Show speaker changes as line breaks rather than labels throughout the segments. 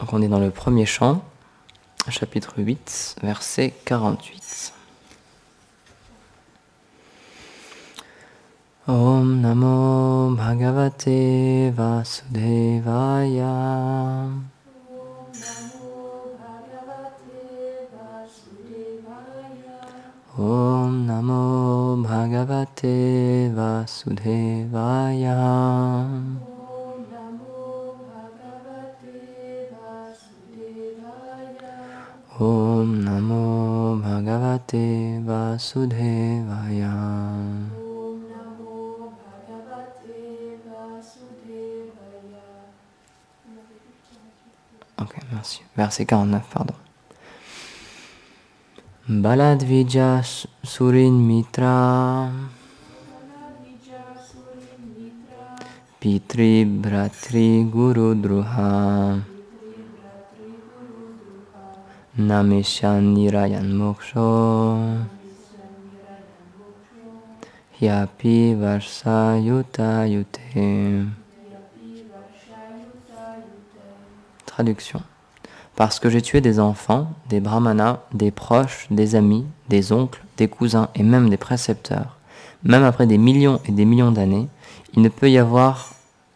Donc on est dans le premier chant, chapitre 8, verset 48. Om Namo Bhagavate Vasudevaya. Om Namo Bhagavate Vasudevaya. Om Namo Bhagavate Vasudevaya. Ok, merci. Verset 49, pardon. Baladvija Surin Mitra Pitri Bratri Guru Druha Namishan Nirayan Moksho Hyapi Varsa Yuta Yute. Traduction. Parce que j'ai tué des enfants, des brahmanas, des proches, des amis, des oncles, des cousins et même des précepteurs, même après des millions et des millions d'années, il ne peut y avoir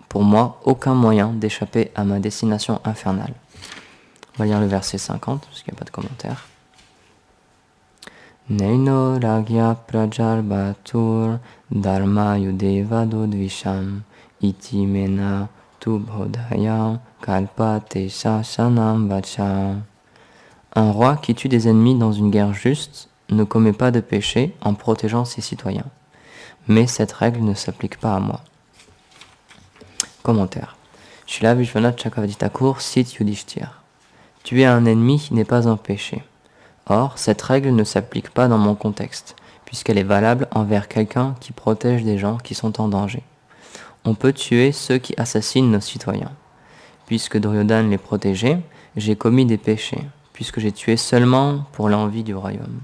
pour moi aucun moyen d'échapper à ma destination infernale. On va lire le verset 50, parce qu'il n'y a pas de commentaire. Neino ragya prajar batur dharma yudeva dodvisham iti mena tubhodaya kalpa tesha sanam vacha. Un roi qui tue des ennemis dans une guerre juste ne commet pas de péché en protégeant ses citoyens. Mais cette règle ne s'applique pas à moi. Commentaire. Srila Vishwanath Chakravarti Thakur cite Yudhishthira. Tuer un ennemi n'est pas un péché. Or, cette règle ne s'applique pas dans mon contexte, puisqu'elle est valable envers quelqu'un qui protège des gens qui sont en danger. On peut tuer ceux qui assassinent nos citoyens. Puisque Duryodhana les protégeait, j'ai commis des péchés, puisque j'ai tué seulement pour l'envie du royaume.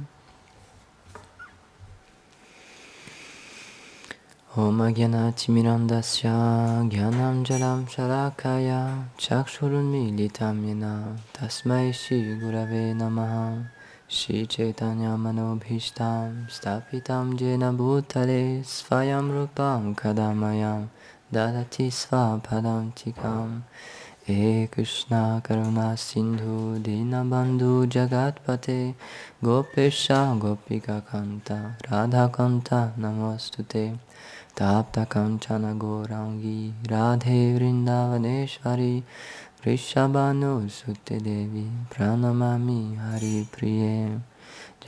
Om Agyanati Mirandasya Gyanam Jalam Shalakaya Chakshurun Militam Yena Tasmai Shri Gurave Namaha Shri Chaitanya Manobhishtam Stapitam Jena Bhutale Svayam Rupam Kadamayam Dadati Svapadam Tikam He Krishna Karuna Sindhu Dinabandhu Jagatpate Gopesha Gopika Kanta Radha Kanta Namostute Tapta Kanchana Gourangi Radhe Vrindavaneshwari Vrishabhanu Sute Devi Pranamami Hari Priye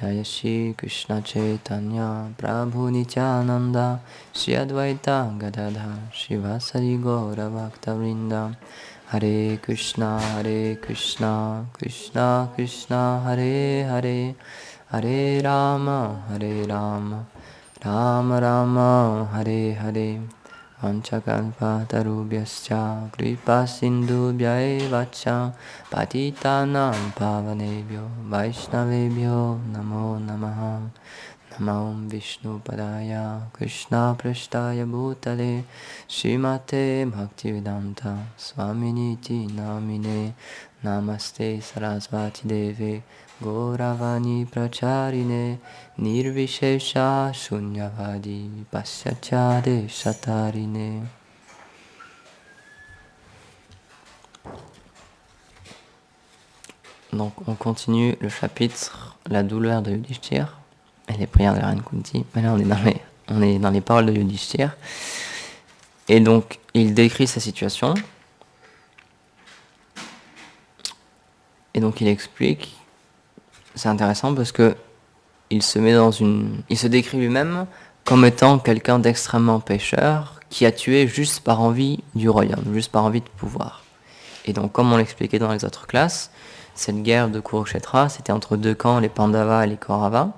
Jaya Shri Krishna Chaitanya Prabhu Nityananda Shri Advaita Gadadha Shivasari Gaura Bhakta Vrinda Hare Krishna Krishna Krishna Hare Hare Hare Rama Rama Rama Hare Hare Vanchakalpatarubhyascha Kripa Sindhubhya Vacha Patitanam Pavanebhyo Vaishnavebhyo Namo Namaha Namo Vishnu Padaya Krishna Prashtaya Bhutale Srimate Bhaktivedanta Swaminiti Namine Namaste Sarasvati Deve Gauravani Pracharine Nirvishesha Shunyavadi Pasyachade Shatarine. Donc on continue le chapitre La douleur de Yudhishthira et les prières de la reine Kunti. Mais là on est dans les paroles de Yudhishthira. Et donc il décrit sa situation. Et donc il explique, c'est intéressant parce que il se décrit lui-même comme étant quelqu'un d'extrêmement pécheur qui a tué juste par envie du royaume, juste par envie de pouvoir. Et donc comme on l'expliquait dans les autres classes, cette guerre de Kurukshetra, c'était entre deux camps, les Pandavas et les Kauravas.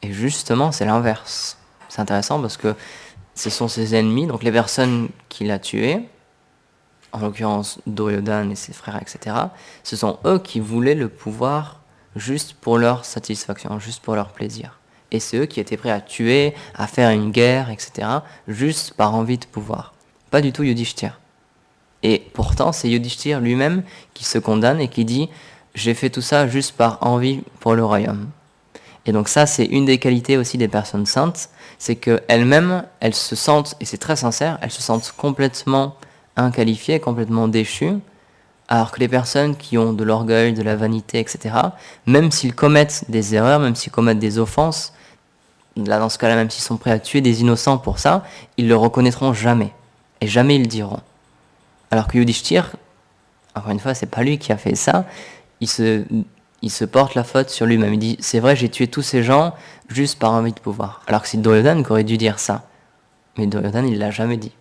Et justement, c'est l'inverse. C'est intéressant parce que ce sont ses ennemis, donc les personnes qu'il a tuées, en l'occurrence Duryodhana et ses frères, etc., ce sont eux qui voulaient le pouvoir juste pour leur satisfaction, juste pour leur plaisir. Et c'est eux qui étaient prêts à tuer, à faire une guerre, etc., juste par envie de pouvoir. Pas du tout Yudhishthira. Et pourtant, c'est Yudhishthir lui-même qui se condamne et qui dit « J'ai fait tout ça juste par envie pour le royaume ». Et donc ça, c'est une des qualités aussi des personnes saintes, c'est qu'elles-mêmes, elles se sentent, et c'est très sincère, elles se sentent complètement inqualifiées, complètement déchues, alors que les personnes qui ont de l'orgueil, de la vanité, etc., même s'ils commettent des erreurs, même s'ils commettent des offenses, là dans ce cas-là, même s'ils sont prêts à tuer des innocents pour ça, ils le reconnaîtront jamais. Et jamais ils le diront. Alors que Yudhishthir, encore une fois, c'est pas lui qui a fait ça, il se porte la faute sur lui-même. Il dit, c'est vrai, j'ai tué tous ces gens juste par envie de pouvoir. Alors que c'est Duryodhana qui aurait dû dire ça. Mais Duryodhana, il l'a jamais dit.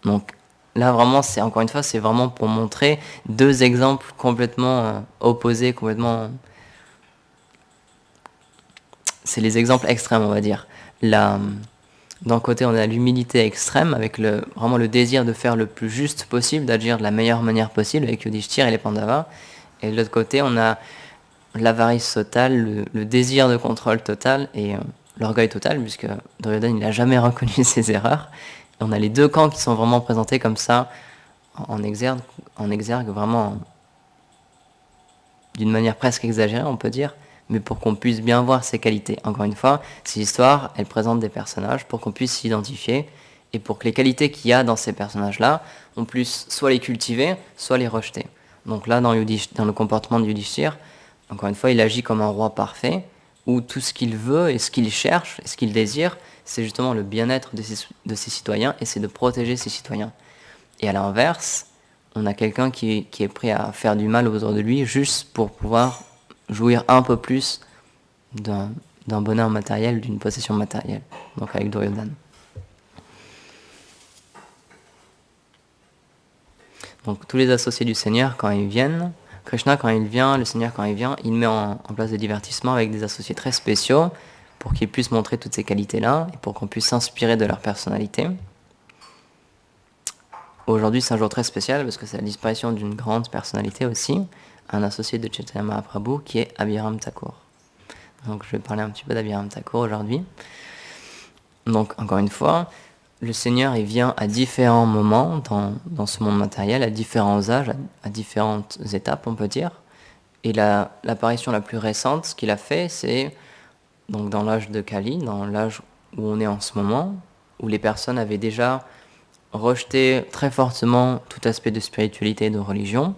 Donc là, vraiment, c'est encore une fois, c'est vraiment pour montrer deux exemples complètement opposés, complètement... C'est les exemples extrêmes, on va dire. D'un côté, on a l'humilité extrême, avec vraiment le désir de faire le plus juste possible, d'agir de la meilleure manière possible, avec Yudhishthir et les Pandavas. Et de l'autre côté, on a l'avarice totale, le désir de contrôle total et l'orgueil total, puisque Duryodhana, il n'a jamais reconnu ses erreurs. Et on a les deux camps qui sont vraiment présentés comme ça, en exergue vraiment d'une manière presque exagérée, on peut dire, mais pour qu'on puisse bien voir ses qualités. Encore une fois, ces histoires, elles présentent des personnages pour qu'on puisse s'identifier et pour que les qualités qu'il y a dans ces personnages-là, on puisse soit les cultiver, soit les rejeter. Donc là, dans le comportement de Yudhishthir, encore une fois, il agit comme un roi parfait, où tout ce qu'il veut et ce qu'il cherche et ce qu'il désire, c'est justement le bien-être de ses citoyens et c'est de protéger ses citoyens. Et à l'inverse, on a quelqu'un qui est prêt à faire du mal autour de lui juste pour pouvoir jouir un peu plus d'un bonheur matériel, d'une possession matérielle. Donc avec Duryodhana. Donc tous les associés du Seigneur, quand ils viennent, Krishna quand il vient, le Seigneur quand il vient, il met en place des divertissements avec des associés très spéciaux pour qu'ils puissent montrer toutes ces qualités-là et pour qu'on puisse s'inspirer de leur personnalité. Aujourd'hui, c'est un jour très spécial parce que c'est la disparition d'une grande personnalité aussi, un associé de Chaitanya Mahaprabhu qui est Abhiram Thakur. Donc je vais parler un petit peu d'Abhiram Thakur aujourd'hui. Donc encore une fois, le Seigneur il vient à différents moments dans ce monde matériel, à différents âges, à différentes étapes on peut dire. Et l'apparition la plus récente, ce qu'il a fait, c'est donc dans l'âge de Kali, dans l'âge où on est en ce moment, où les personnes avaient déjà rejeté très fortement tout aspect de spiritualité et de religion,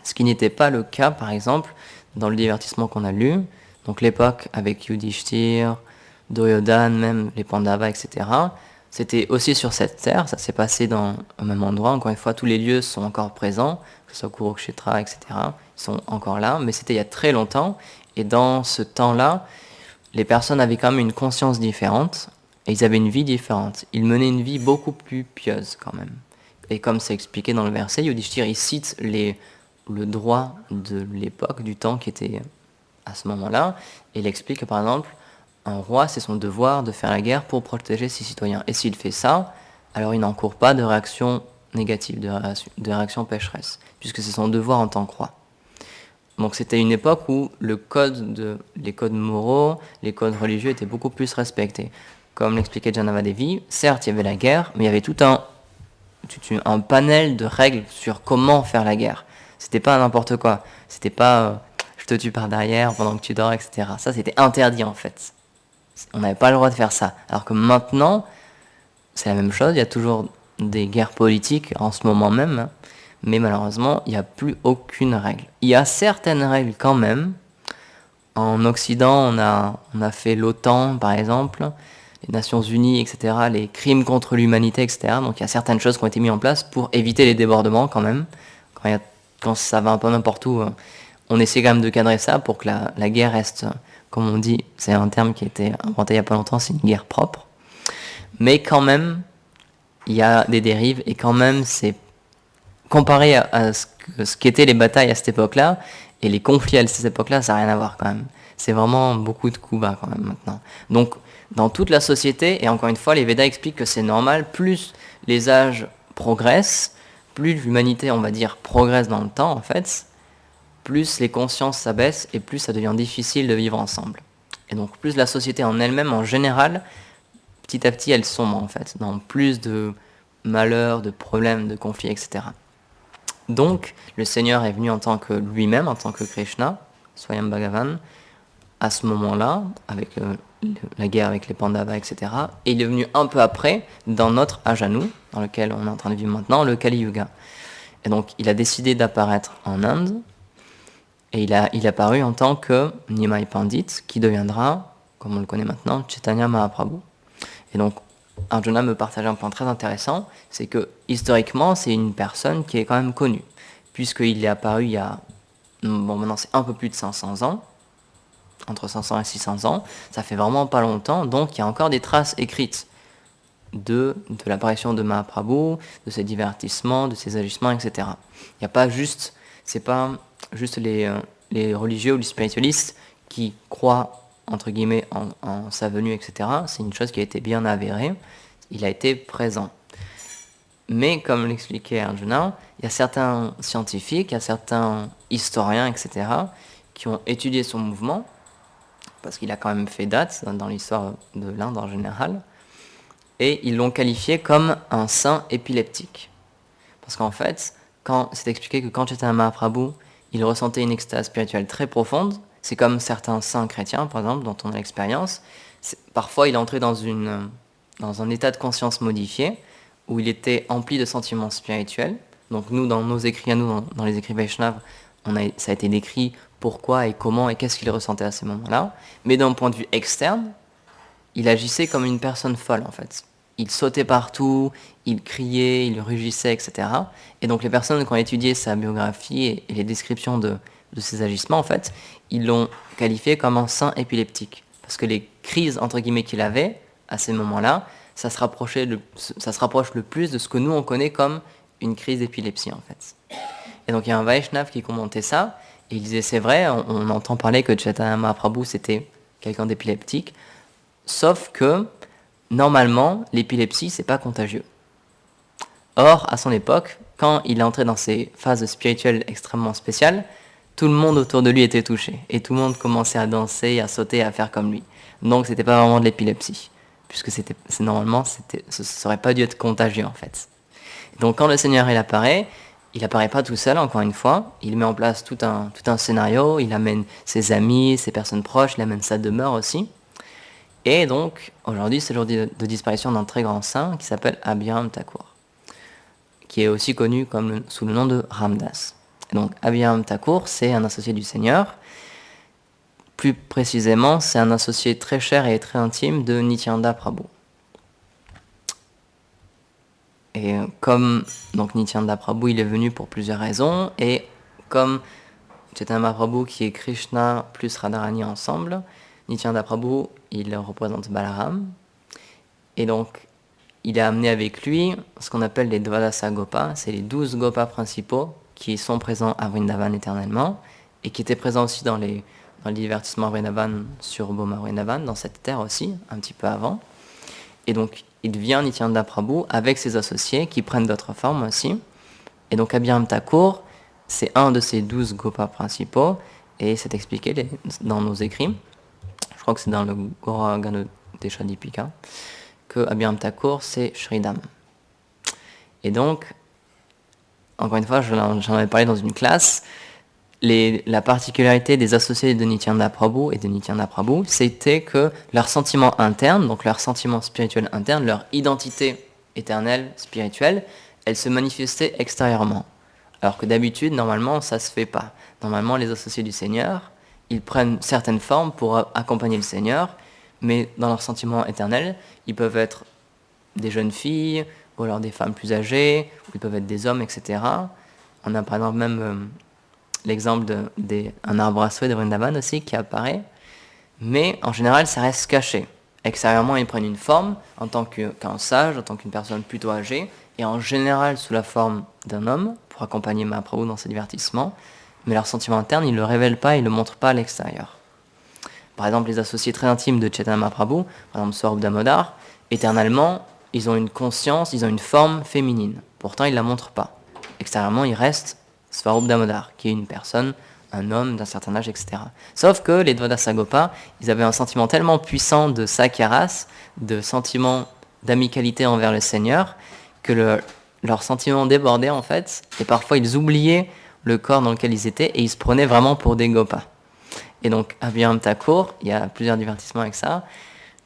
ce qui n'était pas le cas par exemple dans le divertissement qu'on a lu, donc l'époque avec Yudhishthir, Duryodhana, même les Pandavas, etc. C'était aussi sur cette terre, ça s'est passé au même endroit, encore une fois tous les lieux sont encore présents, que ce soit Kurukshetra, etc. Ils sont encore là, mais c'était il y a très longtemps, et dans ce temps-là, les personnes avaient quand même une conscience différente, et ils avaient une vie différente. Ils menaient une vie beaucoup plus pieuse quand même. Et comme c'est expliqué dans le verset, Yudhishthir, il cite le droit de l'époque, du temps qui était à ce moment-là, et il explique que par exemple, un roi, c'est son devoir de faire la guerre pour protéger ses citoyens. Et s'il fait ça, alors il n'encourt pas de réaction négative, de réaction pécheresse, puisque c'est son devoir en tant que roi. Donc c'était une époque où les codes moraux, les codes religieux étaient beaucoup plus respectés. Comme l'expliquait Janavadevi, certes il y avait la guerre, mais il y avait tout un panel de règles sur comment faire la guerre. C'était pas n'importe quoi. C'était pas je te tue par derrière pendant que tu dors, etc. Ça c'était interdit en fait. On n'avait pas le droit de faire ça. Alors que maintenant, c'est la même chose, il y a toujours des guerres politiques en ce moment même, hein, mais malheureusement, il n'y a plus aucune règle. Il y a certaines règles quand même. En Occident, on a fait l'OTAN, par exemple, les Nations Unies, etc., les crimes contre l'humanité, etc. Donc il y a certaines choses qui ont été mises en place pour éviter les débordements quand même. Quand ça va un peu n'importe où, on essaie quand même de cadrer ça pour que la guerre reste, comme on dit, c'est un terme qui a été inventé il n'y a pas longtemps, c'est une guerre propre. Mais quand même, il y a des dérives et quand même, c'est comparé à ce qu'étaient les batailles à cette époque-là et les conflits à cette époque-là, ça n'a rien à voir quand même. C'est vraiment beaucoup de coups bas quand même maintenant. Donc, dans toute la société, et encore une fois, les Védas expliquent que c'est normal, plus les âges progressent, plus l'humanité, on va dire, progresse dans le temps en fait, plus les consciences s'abaissent et plus ça devient difficile de vivre ensemble. Et donc plus la société en elle-même, en général, petit à petit, elle sombre en fait, dans plus de malheurs, de problèmes, de conflits, etc. Donc, le Seigneur est venu en tant que lui-même, en tant que Krishna, Swayam Bhagavan, à ce moment-là, avec la guerre avec les Pandavas, etc. Et il est venu un peu après, dans notre âge à nous, dans lequel on est en train de vivre maintenant, le Kali Yuga. Et donc, il a décidé d'apparaître en Inde, et il est apparu en tant que Nimai Pandit, qui deviendra, comme on le connaît maintenant, Chaitanya Mahaprabhu. Et donc, Arjuna me partage un point très intéressant, c'est que historiquement, c'est une personne qui est quand même connue, puisqu'il est apparu il y a, bon maintenant c'est un peu plus de 500 ans, entre 500 et 600 ans, ça fait vraiment pas longtemps, donc il y a encore des traces écrites de l'apparition de Mahaprabhu, de ses divertissements, de ses agissements, etc. Il n'y a pas juste, c'est pas juste les religieux ou les spiritualistes qui croient entre guillemets en sa venue, etc. C'est une chose qui a été bien avérée, il a été présent. Mais comme l'expliquait Arjuna, il y a certains scientifiques, il y a certains historiens, etc., qui ont étudié son mouvement, parce qu'il a quand même fait date dans l'histoire de l'Inde en général, et ils l'ont qualifié comme un saint épileptique. Parce qu'en fait, c'est expliqué que quand Chaitanya Mahaprabhu, il ressentait une extase spirituelle très profonde, c'est comme certains saints chrétiens, par exemple, dont on a l'expérience, parfois il est entré dans un état de conscience modifié, où il était empli de sentiments spirituels. Donc nous, dans nos écrits à nous, dans les écrits Vaishnav, ça a été décrit pourquoi et comment et qu'est-ce qu'il ressentait à ces moments-là. Mais d'un point de vue externe, il agissait comme une personne folle en fait. Il sautait partout, il criait, il rugissait, etc. Et donc les personnes qui ont étudié sa biographie et les descriptions de ses agissements, en fait, ils l'ont qualifié comme un saint épileptique. Parce que les crises, entre guillemets, qu'il avait, à ces moments-là, ça se rapproche le plus de ce que nous, on connaît comme une crise d'épilepsie, en fait. Et donc il y a un Vaishnav qui commentait ça, et il disait, c'est vrai, on entend parler que Chaitanya Mahaprabhu, c'était quelqu'un d'épileptique, sauf que, normalement, l'épilepsie, c'est pas contagieux. Or, à son époque, quand il est entré dans ces phases spirituelles extrêmement spéciales, tout le monde autour de lui était touché. Et tout le monde commençait à danser, à sauter, à faire comme lui. Donc, c'était pas vraiment de l'épilepsie. Puisque normalement, ça aurait pas dû être contagieux, en fait. Donc, quand le Seigneur, il apparaît pas tout seul, encore une fois. Il met en place tout un scénario. Il amène ses amis, ses personnes proches. Il amène sa demeure aussi. Et donc, aujourd'hui, c'est le jour de disparition d'un très grand saint qui s'appelle Abhiram Thakur, qui est aussi connu sous le nom de Ramdas. Et donc, Abhiram Thakur, c'est un associé du Seigneur. Plus précisément, c'est un associé très cher et très intime de Nityananda Prabhu. Et comme donc Nityananda Prabhu, il est venu pour plusieurs raisons, et comme Chaitanya Mahaprabhu qui est Krishna plus Radharani ensemble, Nityananda Prabhu, il représente Balaram. Et donc, il a amené avec lui ce qu'on appelle les Dvadasa Gopas, c'est les 12 Gopas principaux qui sont présents à Vrindavan éternellement, et qui étaient présents aussi dans les divertissements Vrindavan sur Boma Vrindavan, dans cette terre aussi, un petit peu avant. Et donc, il vient Nityananda Prabhu avec ses associés qui prennent d'autres formes aussi. Et donc, Abhiram Thakur, c'est un de ces 12 Gopas principaux, et c'est expliqué dans nos écrits. Je crois que c'est dans le Gora Ganodesha Dipika, que Abhiram Thakur, c'est Shridam. Et donc, encore une fois, j'en avais parlé dans une classe, la particularité des associés de Nityananda Prabhu et de Nityananda Prabhu, c'était que leur sentiment interne, donc leur sentiment spirituel interne, leur identité éternelle, spirituelle, elle se manifestait extérieurement. Alors que d'habitude, normalement, ça ne se fait pas. Normalement, les associés du Seigneur, ils prennent certaines formes pour accompagner le Seigneur, mais dans leur sentiment éternel, ils peuvent être des jeunes filles, ou alors des femmes plus âgées, ou ils peuvent être des hommes, etc. On a par exemple même l'exemple d'un arbre à souhait de Vrindavan aussi qui apparaît, mais en général ça reste caché. Extérieurement ils prennent une forme en tant qu'un sage, en tant qu'une personne plutôt âgée, et en général sous la forme d'un homme, pour accompagner Mahaprabhu dans ses divertissements, mais leur sentiment interne ils ne le révèlent pas, ils ne le montrent pas à l'extérieur. Par exemple les associés très intimes de Chaitanya Mahaprabhu, par exemple Swarup Damodar, éternellement ils ont une conscience, ils ont une forme féminine, pourtant ils ne la montrent pas. Extérieurement ils restent Swarup Damodar, qui est une personne, un homme d'un certain âge, etc. Sauf que les Dvadasa Gopas, ils avaient un sentiment tellement puissant de sakyaras, de sentiment d'amicalité envers le Seigneur, que leurs sentiments débordaient en fait, et parfois ils oubliaient le corps dans lequel ils étaient, et ils se prenaient vraiment pour des gopas. Et donc, Abhiram Thakur, il y a plusieurs divertissements avec ça.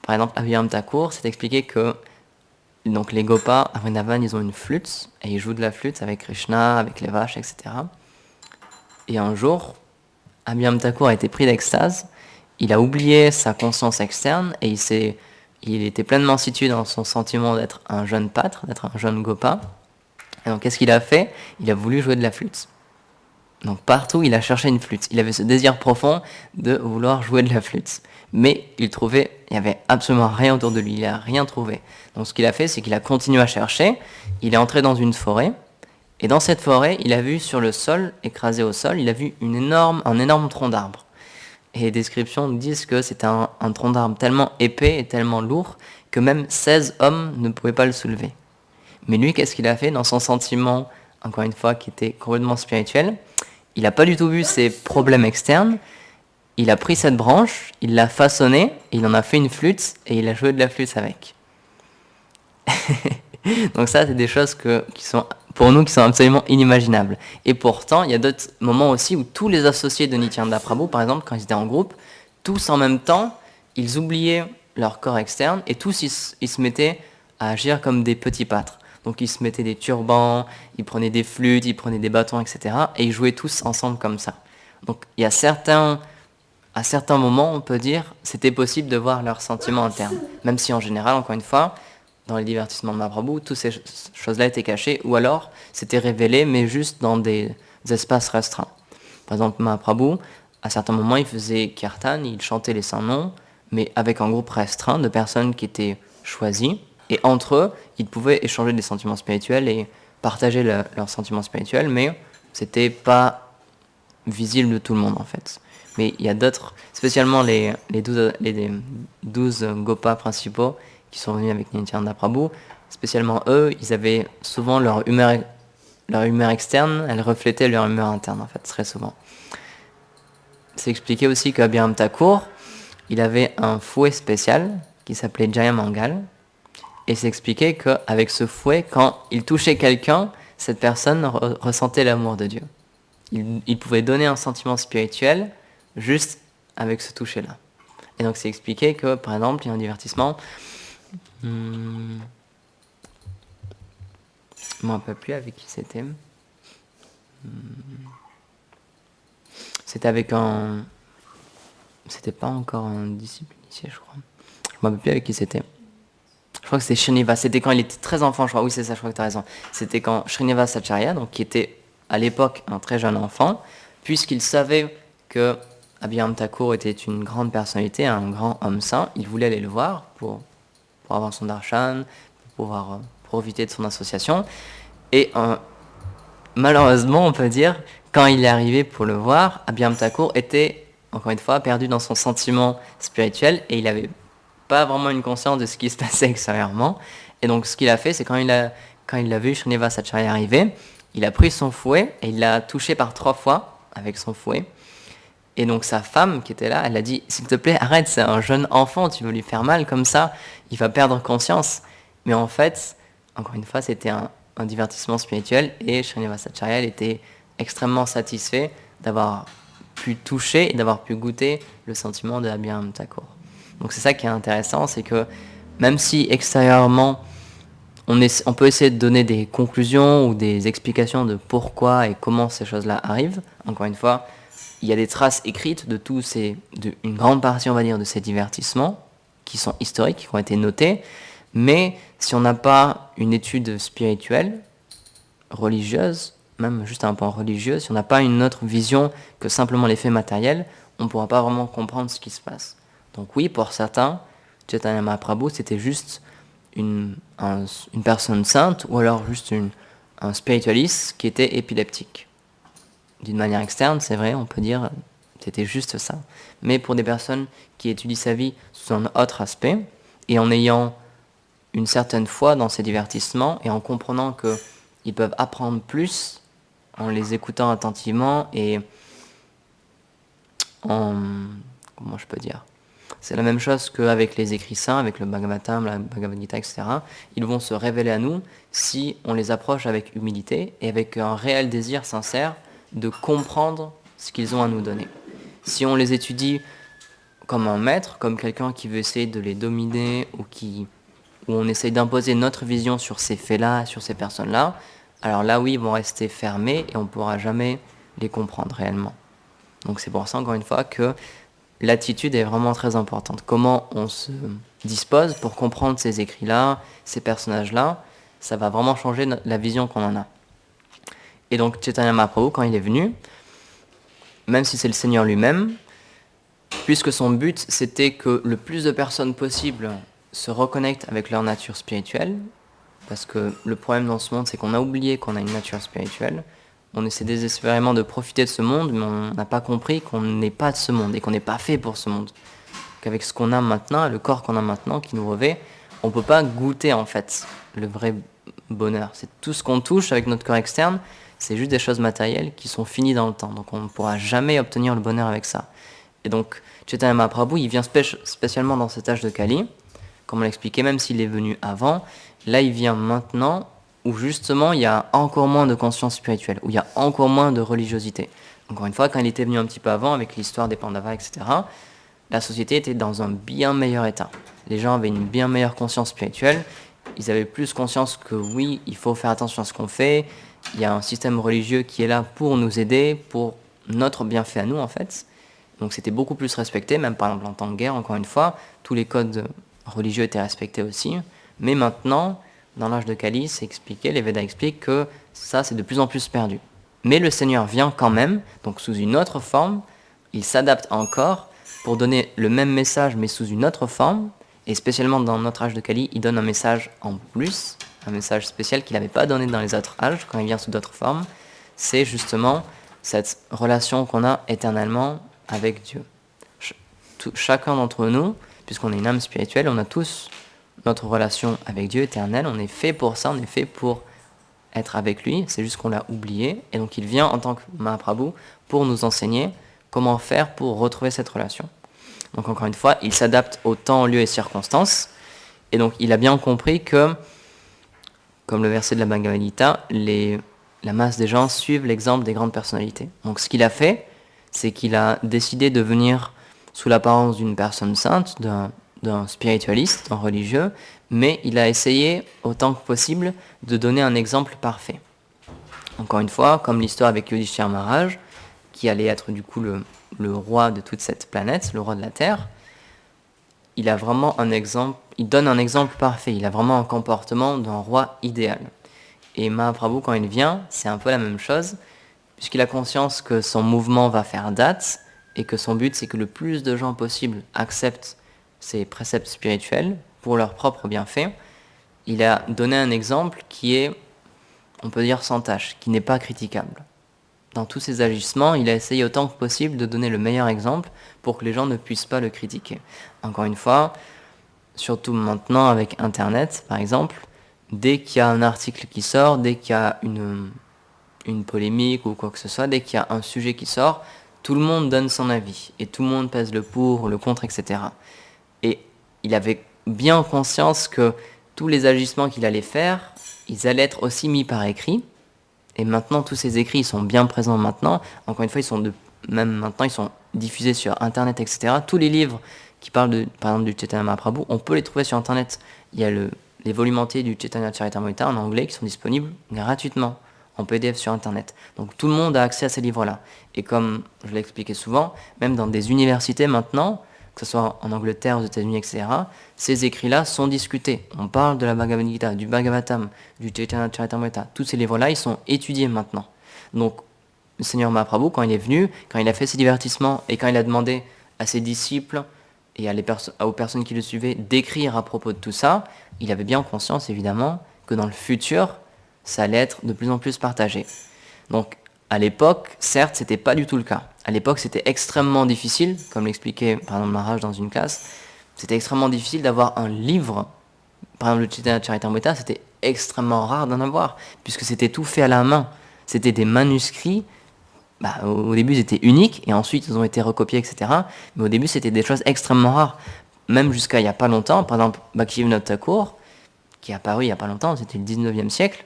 Par exemple, Abhiram Thakur, c'est expliqué que donc les gopas, à Vrindavan, ils ont une flûte, et ils jouent de la flûte avec Krishna, avec les vaches, etc. Et un jour, Abhiram Thakur a été pris d'extase, il a oublié sa conscience externe, et il était pleinement situé dans son sentiment d'être un jeune pâtre, d'être un jeune gopa. Et donc, qu'est-ce qu'il a fait? Il a voulu jouer de la flûte. Donc partout, il a cherché une flûte. Il avait ce désir profond de vouloir jouer de la flûte. Mais il n'y avait absolument rien autour de lui, il n'a rien trouvé. Donc ce qu'il a fait, c'est qu'il a continué à chercher, il est entré dans une forêt, et dans cette forêt, il a vu sur le sol, écrasé au sol, il a vu un énorme tronc d'arbre. Et les descriptions disent que c'était un tronc d'arbre tellement épais et tellement lourd que même 16 hommes ne pouvaient pas le soulever. Mais lui, qu'est-ce qu'il a fait dans son sentiment, encore une fois, qui était complètement spirituel? Il n'a pas du tout vu ses problèmes externes, il a pris cette branche, il l'a façonnée, il en a fait une flûte, et il a joué de la flûte avec. Donc ça, c'est des choses qui sont, pour nous, qui sont absolument inimaginables. Et pourtant, il y a d'autres moments aussi où tous les associés de Nityananda Prabhu, par exemple, quand ils étaient en groupe, tous en même temps, ils oubliaient leur corps externe, et tous ils se mettaient à agir comme des petits pâtres. Donc ils se mettaient des turbans, ils prenaient des flûtes, ils prenaient des bâtons, etc. Et ils jouaient tous ensemble comme ça. Donc il y a à certains moments, on peut dire, c'était possible de voir leurs sentiments internes. Même si en général, encore une fois, dans les divertissements de Mahaprabhu, toutes ces choses-là étaient cachées, ou alors c'était révélé, mais juste dans des espaces restreints. Par exemple, Mahaprabhu, à certains moments, il faisait kirtan, il chantait les saints noms, mais avec un groupe restreint de personnes qui étaient choisies. Et entre eux, ils pouvaient échanger des sentiments spirituels et partager leurs sentiments spirituels, mais c'était pas visible de tout le monde en fait. Mais il y a d'autres, spécialement les 12 gopas principaux qui sont venus avec Nityananda Prabhu, spécialement eux, ils avaient souvent leur humeur externe, elle reflétait leur humeur interne en fait, très souvent. C'est expliqué aussi qu'Abhiram Thakur, il avait un fouet spécial qui s'appelait Jayamangal. Et c'est expliqué qu'avec ce fouet, quand il touchait quelqu'un, cette personne ressentait l'amour de Dieu. Il pouvait donner un sentiment spirituel juste avec ce toucher-là. Et donc c'est expliqué que, par exemple, il y a un divertissement, je ne me rappelle plus avec qui c'était. C'était avec un... C'était pas encore un disciple initié, je crois. Je ne me rappelle plus avec qui c'était. Je crois que c'était Srinivas, c'était quand il était très enfant, je crois. Oui, c'est ça, je crois que tu as raison. C'était quand Srinivas Acharya, donc qui était à l'époque un très jeune enfant, puisqu'il savait que Abhiram Thakur était une grande personnalité, un grand homme saint, il voulait aller le voir pour avoir son darshan, pour pouvoir profiter de son association. Et malheureusement, on peut dire, quand il est arrivé pour le voir, Abhiram Thakur était, encore une fois, perdu dans son sentiment spirituel et il avait pas vraiment une conscience de ce qui se passait extérieurement. Et donc ce qu'il a fait, c'est quand il a vu Srinivas Acharya arriver, il a pris son fouet et il l'a touché par 3 fois avec son fouet. Et donc sa femme qui était là, elle a dit, s'il te plaît, arrête, c'est un jeune enfant, tu veux lui faire mal comme ça, il va perdre conscience. Mais en fait, encore une fois, c'était un divertissement spirituel et Srinivas Acharya était extrêmement satisfait d'avoir pu toucher et d'avoir pu goûter le sentiment de Abhiram Thakur. Donc c'est ça qui est intéressant, c'est que même si extérieurement on peut essayer de donner des conclusions ou des explications de pourquoi et comment ces choses-là arrivent, encore une fois, il y a des traces écrites de une grande partie, on va dire, de ces divertissements qui sont historiques, qui ont été notés, mais si on n'a pas une étude spirituelle, religieuse, même juste à un point religieux, si on n'a pas une autre vision que simplement l'effet matériel, on ne pourra pas vraiment comprendre ce qui se passe. Donc oui, pour certains, Chaitanya Mahaprabhu, c'était juste une personne sainte ou alors juste un spiritualiste qui était épileptique. D'une manière externe, c'est vrai, on peut dire c'était juste ça. Mais pour des personnes qui étudient sa vie sous un autre aspect, et en ayant une certaine foi dans ces divertissements, et en comprenant qu'ils peuvent apprendre plus en les écoutant attentivement et en... comment je peux dire ? C'est la même chose qu'avec les écrits saints, avec le Bhagavatam, la Bhagavad Gita, etc. Ils vont se révéler à nous si on les approche avec humilité et avec un réel désir sincère de comprendre ce qu'ils ont à nous donner. Si on les étudie comme un maître, comme quelqu'un qui veut essayer de les dominer ou où on essaye d'imposer notre vision sur ces faits-là, sur ces personnes-là, alors là oui, ils vont rester fermés et on ne pourra jamais les comprendre réellement. Donc c'est pour ça, encore une fois, que l'attitude est vraiment très importante. Comment on se dispose pour comprendre ces écrits-là, ces personnages-là, ça va vraiment changer la vision qu'on en a. Et donc Chaitanya Mahaprabhu, quand il est venu, même si c'est le Seigneur lui-même, puisque son but c'était que le plus de personnes possible se reconnectent avec leur nature spirituelle, parce que le problème dans ce monde c'est qu'on a oublié qu'on a une nature spirituelle, on essaie désespérément de profiter de ce monde, mais on n'a pas compris qu'on n'est pas de ce monde et qu'on n'est pas fait pour ce monde. Qu'avec ce qu'on a maintenant, le corps qu'on a maintenant qui nous revêt, on ne peut pas goûter en fait le vrai bonheur. C'est tout ce qu'on touche avec notre corps externe, c'est juste des choses matérielles qui sont finies dans le temps. Donc on ne pourra jamais obtenir le bonheur avec ça. Et donc Chaitanya Mahaprabhu, il vient spécialement dans cet âge de Kali, comme on l'expliquait, même s'il est venu avant, là il vient maintenant où justement il y a encore moins de conscience spirituelle, où il y a encore moins de religiosité. Encore une fois, quand il était venu un petit peu avant, avec l'histoire des Pandavas, etc., la société était dans un bien meilleur état. Les gens avaient une bien meilleure conscience spirituelle, ils avaient plus conscience que oui, il faut faire attention à ce qu'on fait, il y a un système religieux qui est là pour nous aider, pour notre bienfait à nous en fait. Donc c'était beaucoup plus respecté, même par exemple en temps de guerre, encore une fois, tous les codes religieux étaient respectés aussi. Mais maintenant, dans l'âge de Kali, c'est expliqué, les Védas expliquent que ça c'est de plus en plus perdu. Mais le Seigneur vient quand même, donc sous une autre forme, il s'adapte encore pour donner le même message mais sous une autre forme, et spécialement dans notre âge de Kali, il donne un message en plus, un message spécial qu'il n'avait pas donné dans les autres âges, quand il vient sous d'autres formes, c'est justement cette relation qu'on a éternellement avec Dieu. Chacun d'entre nous, puisqu'on est une âme spirituelle, on a tous notre relation avec Dieu éternel, on est fait pour ça, on est fait pour être avec lui, c'est juste qu'on l'a oublié, et donc il vient en tant que Mahaprabhu pour nous enseigner comment faire pour retrouver cette relation. Donc encore une fois, il s'adapte au temps, lieu et circonstances, et donc il a bien compris que, comme le verset de la Bhagavad Gita, la masse des gens suivent l'exemple des grandes personnalités. Donc ce qu'il a fait, c'est qu'il a décidé de venir sous l'apparence d'une personne sainte, d'un spiritualiste, d'un religieux, mais il a essayé autant que possible de donner un exemple parfait. Encore une fois, comme l'histoire avec Yudhishthira Maharaj, qui allait être du coup le roi de toute cette planète, le roi de la Terre, il a vraiment un exemple, il donne un exemple parfait, il a vraiment un comportement d'un roi idéal. Et Mahaprabhu, quand il vient, c'est un peu la même chose, puisqu'il a conscience que son mouvement va faire date, et que son but c'est que le plus de gens possible acceptent ces préceptes spirituels pour leur propre bienfait. Il a donné un exemple qui est, on peut dire, sans tâche, qui n'est pas critiquable. Dans tous ses agissements, il a essayé autant que possible de donner le meilleur exemple pour que les gens ne puissent pas le critiquer. Encore une fois, surtout maintenant avec Internet, par exemple, dès qu'il y a un article qui sort, dès qu'il y a une polémique ou quoi que ce soit, dès qu'il y a un sujet qui sort, tout le monde donne son avis et tout le monde pèse le pour, le contre, etc. Et il avait bien conscience que tous les agissements qu'il allait faire, ils allaient être aussi mis par écrit. Et maintenant, tous ces écrits, ils sont bien présents maintenant. Encore une fois, même maintenant, ils sont diffusés sur Internet, etc. Tous les livres qui parlent, par exemple, du Chaitanya Mahaprabhu, on peut les trouver sur Internet. Il y a les volumes entiers du Chaitanya Charitamrita en anglais qui sont disponibles gratuitement en PDF sur Internet. Donc tout le monde a accès à ces livres-là. Et comme je l'ai expliqué souvent, même dans des universités maintenant, que ce soit en Angleterre, aux États-Unis, etc., ces écrits-là sont discutés. On parle de la Bhagavad Gita, du Bhagavatam, du Chaitanya Charitamrita. Tous ces livres-là, ils sont étudiés maintenant. Donc, le Seigneur Mahaprabhu, quand il est venu, quand il a fait ses divertissements et quand il a demandé à ses disciples et aux personnes qui le suivaient d'écrire à propos de tout ça, il avait bien conscience, évidemment, que dans le futur, ça allait être de plus en plus partagé. Donc, à l'époque, certes, c'était pas du tout le cas. À l'époque, c'était extrêmement difficile, comme l'expliquait par exemple Maharaj dans une classe, c'était extrêmement difficile d'avoir un livre. Par exemple, le Chaitanya Charitamrita, c'était extrêmement rare d'en avoir, puisque c'était tout fait à la main. C'était des manuscrits au début, ils étaient uniques, et ensuite, ils ont été recopiés, etc. Mais au début, c'était des choses extrêmement rares. Même jusqu'à il n'y a pas longtemps, par exemple, Bhaktivinoda Thakur, qui est apparu il n'y a pas longtemps, c'était le 19e siècle,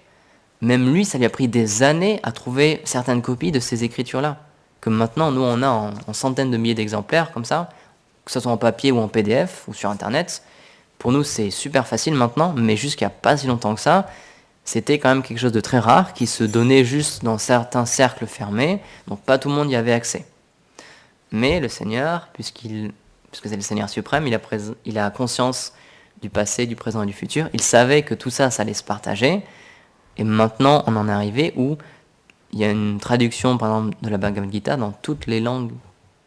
même lui, ça lui a pris des années à trouver certaines copies de ces écritures-là. Que maintenant, nous, on a en centaines de milliers d'exemplaires, comme ça, que ce soit en papier ou en PDF, ou sur Internet. Pour nous, c'est super facile maintenant, mais jusqu'à pas si longtemps que ça, c'était quand même quelque chose de très rare, qui se donnait juste dans certains cercles fermés, donc pas tout le monde y avait accès. Mais le Seigneur, puisque c'est le Seigneur suprême, il a conscience du passé, du présent et du futur, il savait que tout ça, ça allait se partager, et maintenant, on en est arrivé où il y a une traduction, par exemple, de la Bhagavad Gita dans toutes les langues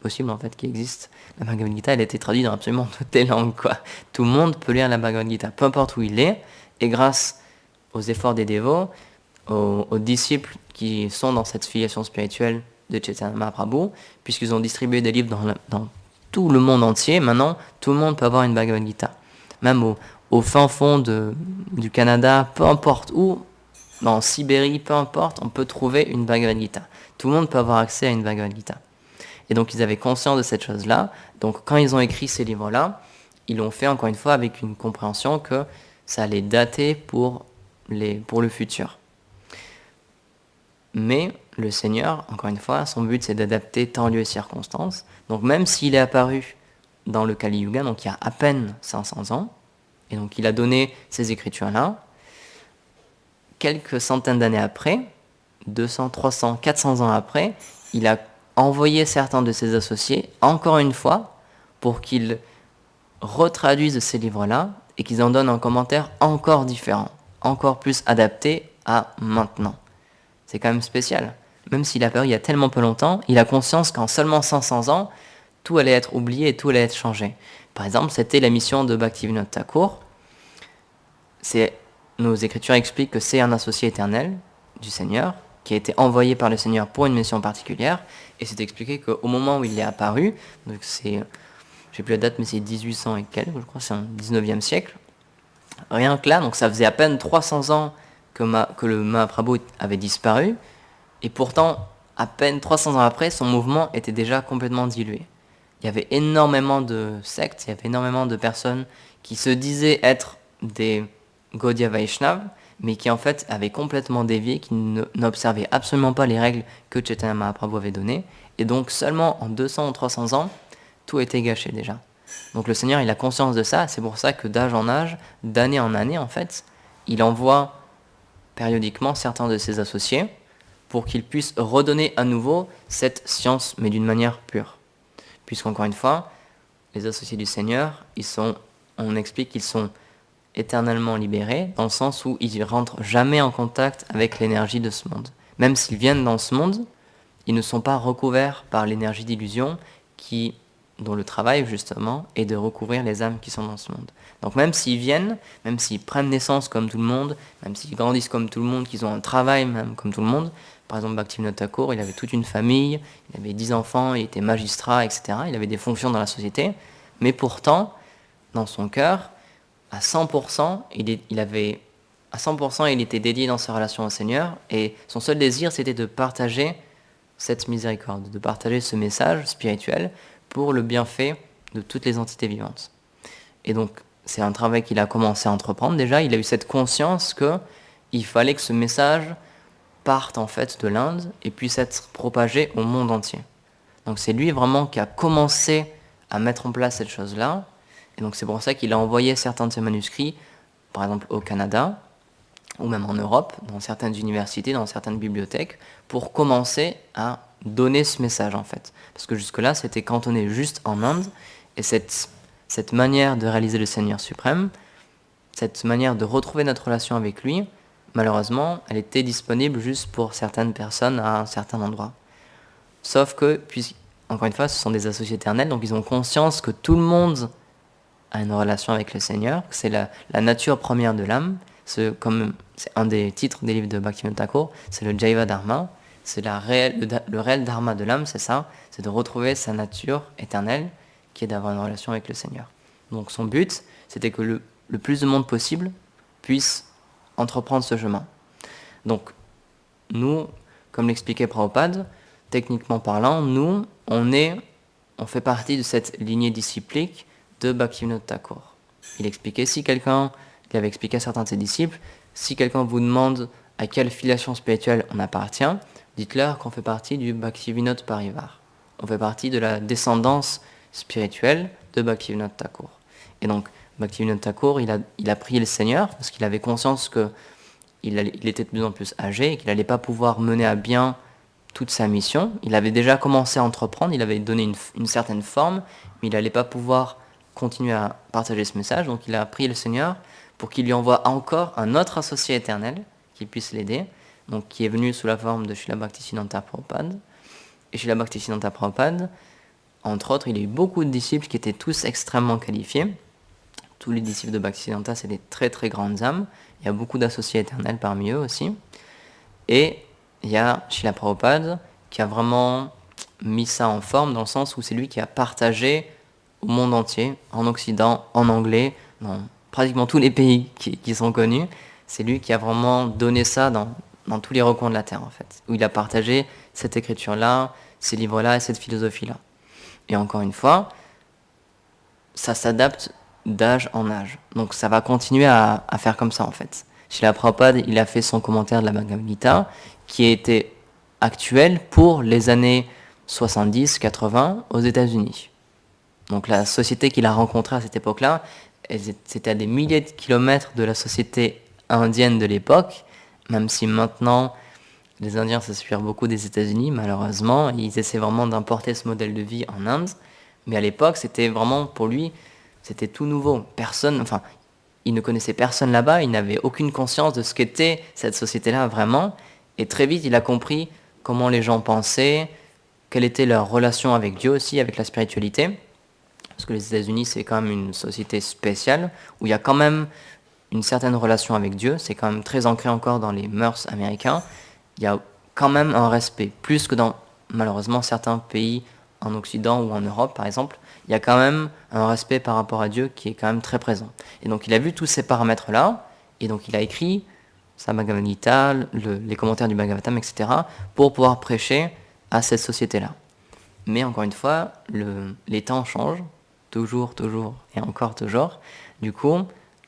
possibles, en fait, qui existent. La Bhagavad Gita, elle a été traduite dans absolument toutes les langues, quoi. Tout le monde peut lire la Bhagavad Gita, peu importe où il est, et grâce aux efforts des dévots, aux disciples qui sont dans cette filiation spirituelle de Chaitanya Mahaprabhu, puisqu'ils ont distribué des livres dans tout le monde entier, maintenant, tout le monde peut avoir une Bhagavad Gita. Même au fin fond du Canada, peu importe où, en Sibérie, peu importe, on peut trouver une Bhagavad Gita. Tout le monde peut avoir accès à une Bhagavad Gita. Et donc ils avaient conscience de cette chose-là. Donc quand ils ont écrit ces livres-là, ils l'ont fait encore une fois avec une compréhension que ça allait dater pour le futur. Mais le Seigneur, encore une fois, son but c'est d'adapter temps, lieu et circonstances. Donc même s'il est apparu dans le Kali Yuga, donc il y a à peine 500 ans, et donc il a donné ces écritures-là, quelques centaines d'années après, 200, 300, 400 ans après, il a envoyé certains de ses associés, encore une fois, pour qu'ils retraduisent ces livres-là et qu'ils en donnent un commentaire encore différent, encore plus adapté à maintenant. C'est quand même spécial. Même s'il a apparu il y a tellement peu longtemps, il a conscience qu'en seulement 500 ans, tout allait être oublié et tout allait être changé. Par exemple, c'était la mission de Bhaktivinoda Thakur. Nos écritures expliquent que c'est un associé éternel du Seigneur, qui a été envoyé par le Seigneur pour une mission particulière, et c'est expliqué qu'au moment où il est apparu, donc c'est, j'ai plus la date, mais c'est 1800 et quelques, je crois, c'est un 19e siècle, rien que là, donc ça faisait à peine 300 ans que le Mahaprabhu avait disparu, et pourtant, à peine 300 ans après, son mouvement était déjà complètement dilué. Il y avait énormément de sectes, il y avait énormément de personnes qui se disaient être des Gaudiya Vaishnav, mais qui en fait avaient complètement dévié, qui n'observaient absolument pas les règles que Chaitanya Mahaprabhu avait données, et donc seulement en 200 ou 300 ans, tout était gâché déjà. Donc le Seigneur, il a conscience de ça, c'est pour ça que d'âge en âge, d'année en année en fait, il envoie périodiquement certains de ses associés pour qu'ils puissent redonner à nouveau cette science, mais d'une manière pure. Puisqu'encore une fois, les associés du Seigneur, on explique qu'ils sont éternellement libérés, dans le sens où ils ne rentrent jamais en contact avec l'énergie de ce monde. Même s'ils viennent dans ce monde, ils ne sont pas recouverts par l'énergie d'illusion dont le travail justement est de recouvrir les âmes qui sont dans ce monde. Donc même s'ils viennent, même s'ils prennent naissance comme tout le monde, même s'ils grandissent comme tout le monde, qu'ils ont un travail même comme tout le monde, par exemple Bhaktivinoda Thakur, il avait toute une famille, il avait 10 enfants, il était magistrat, etc. Il avait des fonctions dans la société, mais pourtant, dans son cœur, à 100%, il était dédié dans sa relation au Seigneur, et son seul désir, c'était de partager cette miséricorde, de partager ce message spirituel pour le bienfait de toutes les entités vivantes. Et donc, c'est un travail qu'il a commencé à entreprendre. Déjà, il a eu cette conscience qu'il fallait que ce message parte en fait de l'Inde et puisse être propagé au monde entier. Donc c'est lui vraiment qui a commencé à mettre en place cette chose-là. Et donc c'est pour ça qu'il a envoyé certains de ses manuscrits, par exemple au Canada, ou même en Europe, dans certaines universités, dans certaines bibliothèques, pour commencer à donner ce message en fait. Parce que jusque-là, c'était cantonné juste en Inde, et cette manière de réaliser le Seigneur suprême, cette manière de retrouver notre relation avec lui, malheureusement, elle était disponible juste pour certaines personnes à un certain endroit. Sauf que, encore une fois, ce sont des associés éternels, donc ils ont conscience que tout le monde a une relation avec le Seigneur, que c'est la nature première de l'âme. C'est un des titres des livres de Bhaktivinoda Thakur, c'est le Jaiva Dharma, c'est le réel Dharma de l'âme, c'est ça, c'est de retrouver sa nature éternelle, qui est d'avoir une relation avec le Seigneur. Donc son but, c'était que le plus de monde possible puisse entreprendre ce chemin. Donc, nous, comme l'expliquait Prabhupada, techniquement parlant, nous, on fait partie de cette lignée disciplique de Bhaktivinoda Thakur. Il avait expliqué à certains de ses disciples, si quelqu'un vous demande à quelle filiation spirituelle on appartient, dites-leur qu'on fait partie du Bhaktivinoda Parivar. On fait partie de la descendance spirituelle de Bhaktivinoda Thakur. Et donc, Bhaktivinoda Thakur, il a prié le Seigneur parce qu'il avait conscience qu'il était de plus en plus âgé et qu'il n'allait pas pouvoir mener à bien toute sa mission. Il avait déjà commencé à entreprendre, il avait donné une certaine forme, mais il n'allait pas pouvoir continuer à partager ce message. Donc il a prié le Seigneur pour qu'il lui envoie encore un autre associé éternel qui puisse l'aider, donc qui est venu sous la forme de Srila Bhaktisiddhanta Prabhupada. Et Srila Bhaktisiddhanta Prabhupada, entre autres, il a eu beaucoup de disciples qui étaient tous extrêmement qualifiés. Tous les disciples de Bhaktisiddhanta, c'est des très très grandes âmes. Il y a beaucoup d'associés éternels parmi eux aussi. Et il y a Srila Prabhupada qui a vraiment mis ça en forme dans le sens où c'est lui qui a partagé au monde entier, en Occident, en anglais, dans pratiquement tous les pays qui sont connus. C'est lui qui a vraiment donné ça dans tous les recoins de la Terre en fait, où il a partagé cette écriture-là, ces livres-là et cette philosophie-là. Et encore une fois, ça s'adapte d'âge en âge. Donc ça va continuer à faire comme ça en fait. Srila Prabhupada, il a fait son commentaire de la Bhagavad Gita qui était actuel pour les années 70-80 aux États-Unis. Donc la société qu'il a rencontrée à cette époque-là, c'était à des milliers de kilomètres de la société indienne de l'époque, même si maintenant les Indiens s'inspirent beaucoup des États-Unis, malheureusement, ils essaient vraiment d'importer ce modèle de vie en Inde. Mais à l'époque, c'était vraiment, pour lui, c'était tout nouveau. Il ne connaissait personne là-bas, il n'avait aucune conscience de ce qu'était cette société-là vraiment. Et très vite, il a compris comment les gens pensaient, quelle était leur relation avec Dieu aussi, avec la spiritualité. Parce que les États-Unis, c'est quand même une société spéciale, où il y a quand même une certaine relation avec Dieu. C'est quand même très ancré encore dans les mœurs américains. Il y a quand même un respect, plus que dans, malheureusement, certains pays en Occident ou en Europe, par exemple. Il y a quand même un respect par rapport à Dieu qui est quand même très présent. Et donc, il a vu tous ces paramètres-là, et donc il a écrit sa Bhagavad Gita, les commentaires du Bhagavatam, etc., pour pouvoir prêcher à cette société-là. Mais encore une fois, les temps changent, toujours, et encore toujours. Du coup,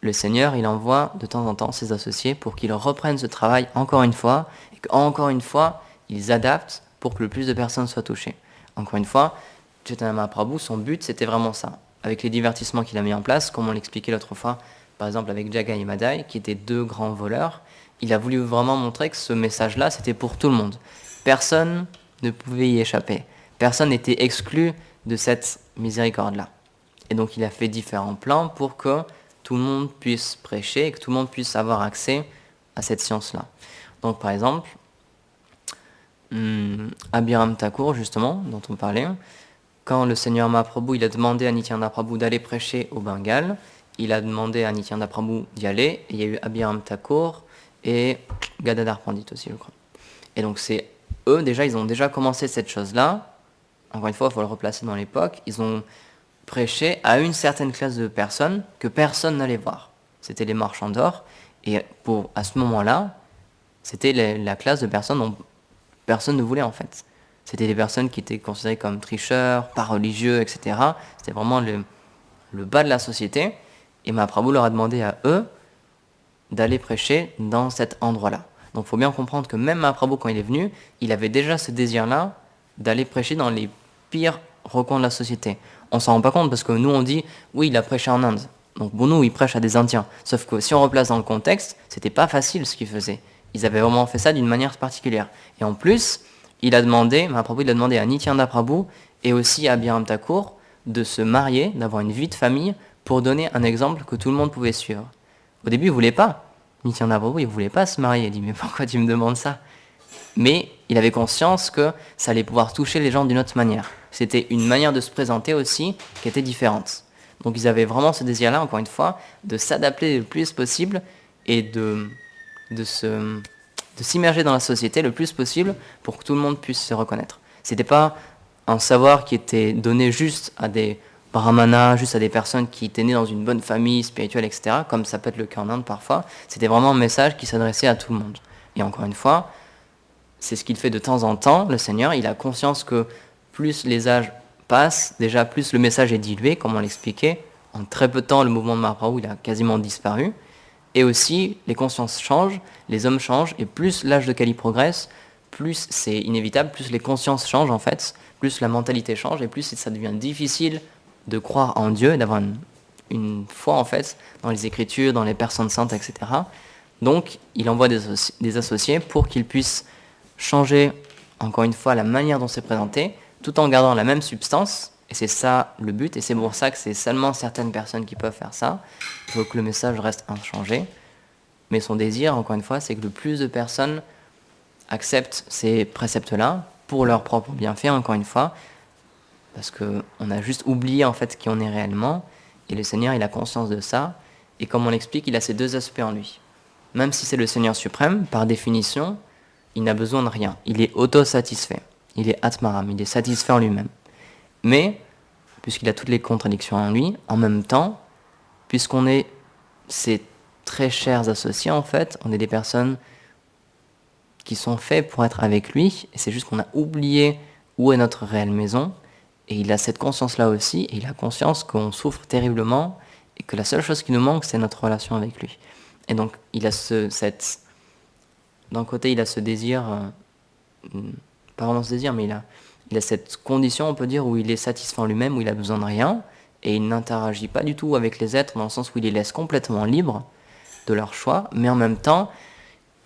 le Seigneur, il envoie de temps en temps ses associés pour qu'ils reprennent ce travail encore une fois, et qu'encore une fois, ils adaptent pour que le plus de personnes soient touchées. Encore une fois, Chaitanya Mahaprabhu, son but, c'était vraiment ça. Avec les divertissements qu'il a mis en place, comme on l'expliquait l'autre fois, par exemple avec Jagai et Madai, qui étaient deux grands voleurs, il a voulu vraiment montrer que ce message-là, c'était pour tout le monde. Personne ne pouvait y échapper. Personne n'était exclu de cette miséricorde-là. Et donc il a fait différents plans pour que tout le monde puisse prêcher et que tout le monde puisse avoir accès à cette science-là. Donc par exemple, Abhiram Thakur, justement, dont on parlait, quand le Seigneur Mahaprabhu il a demandé à Nityananda Prabhu d'aller prêcher au Bengale, il a demandé à Nityananda Prabhu d'y aller, et il y a eu Abhiram Thakur et Gadadhar Pandit aussi, je crois. Et donc c'est eux, déjà, ils ont déjà commencé cette chose-là. Encore une fois, il faut le replacer dans l'époque. Ils ont prêché à une certaine classe de personnes que personne n'allait voir. C'était les marchands d'or. Et à ce moment-là, c'était la classe de personnes dont personne ne voulait en fait. C'était des personnes qui étaient considérées comme tricheurs, pas religieux, etc. C'était vraiment le bas de la société. Et Mahaprabhu leur a demandé à eux d'aller prêcher dans cet endroit-là. Donc il faut bien comprendre que même Mahaprabhu, quand il est venu, il avait déjà ce désir-là d'aller prêcher dans les pires recoins de la société. On s'en rend pas compte parce que nous on dit, oui, il a prêché en Inde. Donc pour nous, il prêche à des Indiens. Sauf que si on replace dans le contexte, c'était pas facile ce qu'ils faisaient. Ils avaient vraiment fait ça d'une manière particulière. Et en plus, Mahaprabhu, il a demandé à Nityananda Prabhu et aussi à Abhiram Thakur de se marier, d'avoir une vie de famille pour donner un exemple que tout le monde pouvait suivre. Au début, il ne voulait pas. Nityananda Prabhu, il ne voulait pas se marier. Il dit, mais pourquoi tu me demandes ça? Mais il avait conscience que ça allait pouvoir toucher les gens d'une autre manière. C'était une manière de se présenter aussi qui était différente. Donc ils avaient vraiment ce désir-là, encore une fois, de s'adapter le plus possible et de s'immerger dans la société le plus possible pour que tout le monde puisse se reconnaître. C'était pas un savoir qui était donné juste à des brahmanas, juste à des personnes qui étaient nées dans une bonne famille spirituelle, etc., comme ça peut être le cas en Inde parfois. C'était vraiment un message qui s'adressait à tout le monde. Et encore une fois, c'est ce qu'il fait de temps en temps, le Seigneur. Il a conscience que plus les âges passent, déjà plus le message est dilué, comme on l'expliquait. En très peu de temps, le mouvement de Mahaprabhu, il a quasiment disparu. Et aussi, les consciences changent, les hommes changent, et plus l'âge de Kali progresse, plus c'est inévitable, plus les consciences changent en fait, plus la mentalité change, et plus ça devient difficile de croire en Dieu, d'avoir une foi en fait dans les Écritures, dans les personnes saintes, etc. Donc, il envoie des associés pour qu'ils puissent changer, encore une fois, la manière dont c'est présenté, tout en gardant la même substance, et c'est ça le but, et c'est pour ça que c'est seulement certaines personnes qui peuvent faire ça. Il faut que le message reste inchangé. Mais son désir, encore une fois, c'est que le plus de personnes acceptent ces préceptes-là pour leur propre bienfait, encore une fois, parce qu'on a juste oublié en fait qui on est réellement, et le Seigneur, il a conscience de ça, et comme on l'explique, il a ces deux aspects en lui. Même si c'est le Seigneur suprême, par définition, il n'a besoin de rien. Il est autosatisfait. Il est Atmaram, il est satisfait en lui-même. Mais, puisqu'il a toutes les contradictions en lui, en même temps, puisqu'on est ses très chers associés, en fait, on est des personnes qui sont faits pour être avec lui, et c'est juste qu'on a oublié où est notre réelle maison, et il a cette conscience-là aussi, et il a conscience qu'on souffre terriblement, et que la seule chose qui nous manque, c'est notre relation avec lui. Et donc, il a d'un côté, il a ce désir, pas vraiment ce désir, mais il a cette condition, on peut dire, où il est satisfait en lui-même, où il a besoin de rien, et il n'interagit pas du tout avec les êtres, dans le sens où il les laisse complètement libres de leur choix, mais en même temps,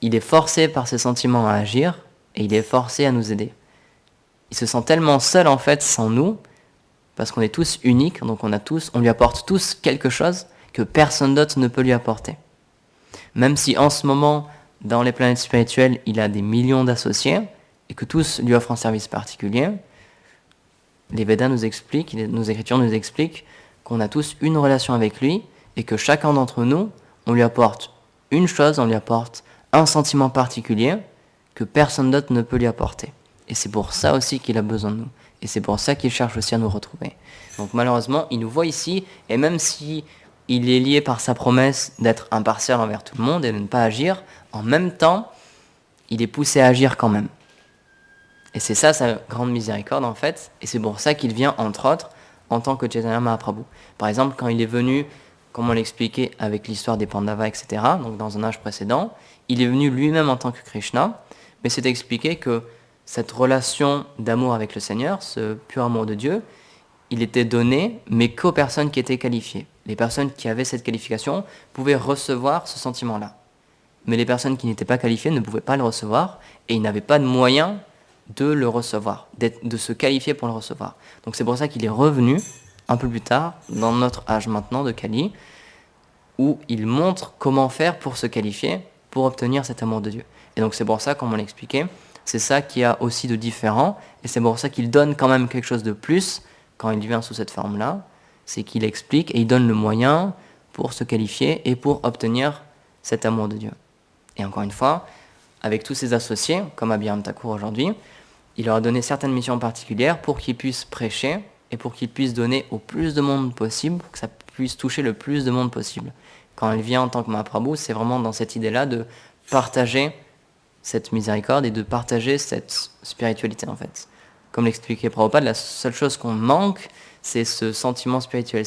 il est forcé par ses sentiments à agir, et il est forcé à nous aider. Il se sent tellement seul, en fait, sans nous, parce qu'on est tous uniques, donc on lui apporte tous quelque chose que personne d'autre ne peut lui apporter. Même si en ce moment, dans les planètes spirituelles, il a des millions d'associés, et que tous lui offrent un service particulier, les Védas nous expliquent, nos écritures nous expliquent qu'on a tous une relation avec lui, et que chacun d'entre nous, on lui apporte une chose, on lui apporte un sentiment particulier que personne d'autre ne peut lui apporter. Et c'est pour ça aussi qu'il a besoin de nous. Et c'est pour ça qu'il cherche aussi à nous retrouver. Donc malheureusement, il nous voit ici, et même si il est lié par sa promesse d'être impartial envers tout le monde et de ne pas agir, en même temps, il est poussé à agir quand même. Et c'est ça sa grande miséricorde en fait, et c'est pour ça qu'il vient entre autres en tant que Chaitanya Mahaprabhu. Par exemple, quand il est venu, comme on l'expliquait avec l'histoire des Pandavas, etc., donc dans un âge précédent, il est venu lui-même en tant que Krishna, mais c'est expliqué que cette relation d'amour avec le Seigneur, ce pur amour de Dieu, il était donné, mais qu'aux personnes qui étaient qualifiées. Les personnes qui avaient cette qualification pouvaient recevoir ce sentiment-là. Mais les personnes qui n'étaient pas qualifiées ne pouvaient pas le recevoir, et ils n'avaient pas de moyen de le recevoir, de se qualifier pour le recevoir. Donc c'est pour ça qu'il est revenu, un peu plus tard, dans notre âge maintenant de Kali, où il montre comment faire pour se qualifier, pour obtenir cet amour de Dieu. Et donc c'est pour ça, comme on l'expliquait, c'est ça qui a aussi de différent, et c'est pour ça qu'il donne quand même quelque chose de plus, quand il vient sous cette forme-là, c'est qu'il explique et il donne le moyen pour se qualifier et pour obtenir cet amour de Dieu. Et encore une fois, avec tous ses associés, comme Abhiram Thakur aujourd'hui, il leur a donné certaines missions particulières pour qu'ils puissent prêcher et pour qu'ils puissent donner au plus de monde possible, pour que ça puisse toucher le plus de monde possible. Quand il vient en tant que Mahaprabhu, c'est vraiment dans cette idée-là de partager cette miséricorde et de partager cette spiritualité en fait. Comme l'expliquait Prabhupada, la seule chose qu'on manque, c'est ce sentiment spirituel.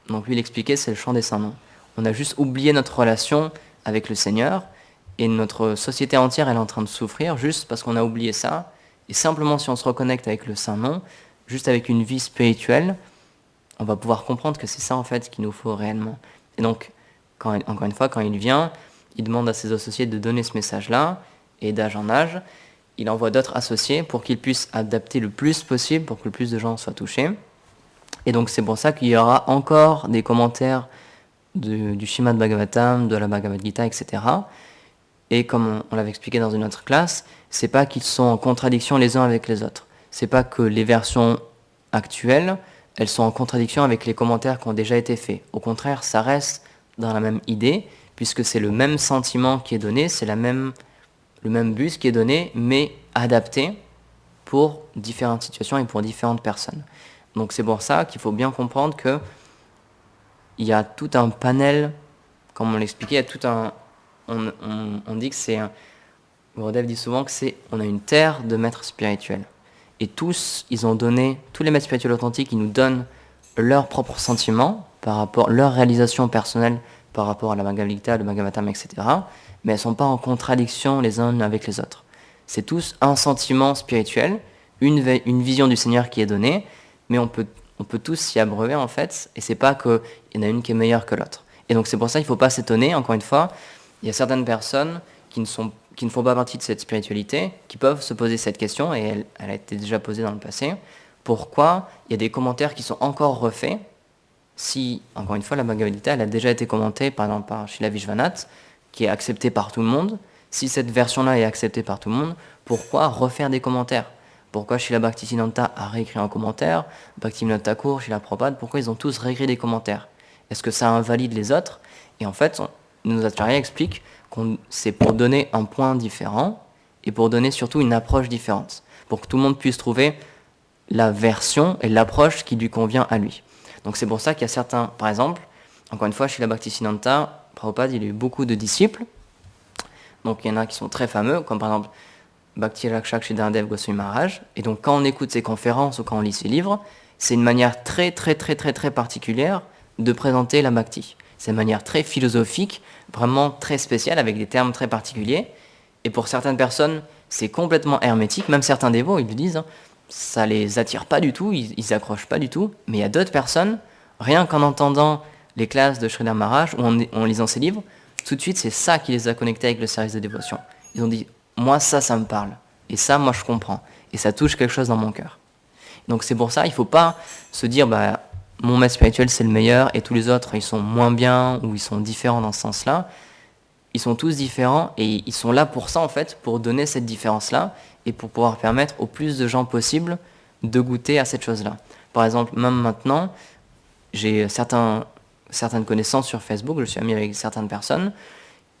Donc lui l'expliquait, c'est le chant des saints noms. On a juste oublié notre relation avec le Seigneur, et notre société entière elle est en train de souffrir juste parce qu'on a oublié ça. Et simplement si on se reconnecte avec le saint nom, juste avec une vie spirituelle, on va pouvoir comprendre que c'est ça en fait qu'il nous faut réellement. Et donc, encore une fois, quand il vient, il demande à ses associés de donner ce message-là, et d'âge en âge, il envoie d'autres associés pour qu'ils puissent adapter le plus possible, pour que le plus de gens soient touchés. Et donc c'est pour ça qu'il y aura encore des commentaires du Srimad Bhagavatam, de la Bhagavad Gita, etc. Et comme on l'avait expliqué dans une autre classe, c'est pas qu'ils sont en contradiction les uns avec les autres. C'est pas que les versions actuelles, elles sont en contradiction avec les commentaires qui ont déjà été faits. Au contraire, ça reste dans la même idée, puisque c'est le même sentiment qui est donné, c'est le même but qui est donné, mais adapté pour différentes situations et pour différentes personnes. Donc c'est pour ça qu'il faut bien comprendre que il y a tout un panel, comme on l'expliquait, il y a tout un... On dit que c'est Gurudev dit souvent que on a une terre de maîtres spirituels. Et tous, tous les maîtres spirituels authentiques, ils nous donnent leurs propres sentiments par rapport, leur réalisation personnelle par rapport à la Bhagavad Gita, le Bhagavatam, etc. Mais elles ne sont pas en contradiction les uns avec les autres. C'est tous un sentiment spirituel, une vision du Seigneur qui est donnée, mais on peut tous s'y abreuver en fait, et c'est pas qu'il y en a une qui est meilleure que l'autre. Et donc c'est pour ça qu'il ne faut pas s'étonner, encore une fois, il y a certaines personnes qui ne font pas partie de cette spiritualité, qui peuvent se poser cette question, et elle a été déjà posée dans le passé, pourquoi il y a des commentaires qui sont encore refaits, si, encore une fois, la Bhagavad Gita, elle a déjà été commentée, par exemple, par Srila Vishwanath, qui est acceptée par tout le monde. Si cette version-là est acceptée par tout le monde, pourquoi refaire des commentaires? Pourquoi Srila Bhaktisiddhanta a réécrit un commentaire, Bhaktivinoda Thakur, Srila Prabhupada, pourquoi ils ont tous réécrit des commentaires? Est-ce que ça invalide les autres? Et en fait, nos acharyas expliquent que c'est pour donner un point différent et pour donner surtout une approche différente, pour que tout le monde puisse trouver la version et l'approche qui lui convient à lui. Donc c'est pour ça qu'il y a certains, par exemple, encore une fois, Srila Bhaktisiddhanta, Prabhupada, il a eu beaucoup de disciples. Donc il y en a qui sont très fameux, comme par exemple Bhakti Rakshak Sridharadev Goswami Maharaj. Et donc quand on écoute ses conférences ou quand on lit ses livres, c'est une manière très très très très très particulière de présenter la Bhakti. C'est une manière très philosophique, vraiment très spéciale, avec des termes très particuliers. Et pour certaines personnes, c'est complètement hermétique, même certains dévots, ils le disent, hein, ça les attire pas du tout, ils accrochent pas du tout. Mais il y a d'autres personnes, rien qu'en entendant les classes de Sridhar Maharaj ou en lisant ses livres, tout de suite c'est ça qui les a connectés avec le service de dévotion. Ils ont dit, moi ça me parle, et ça moi je comprends, et ça touche quelque chose dans mon cœur. Donc c'est pour ça, il ne faut pas se dire, mon maître spirituel c'est le meilleur, et tous les autres ils sont moins bien, ou ils sont différents dans ce sens-là. Ils sont tous différents, et ils sont là pour ça en fait, pour donner cette différence-là, et pour pouvoir permettre au plus de gens possible de goûter à cette chose-là. Par exemple, même maintenant, j'ai certaines connaissances sur Facebook, je suis ami avec certaines personnes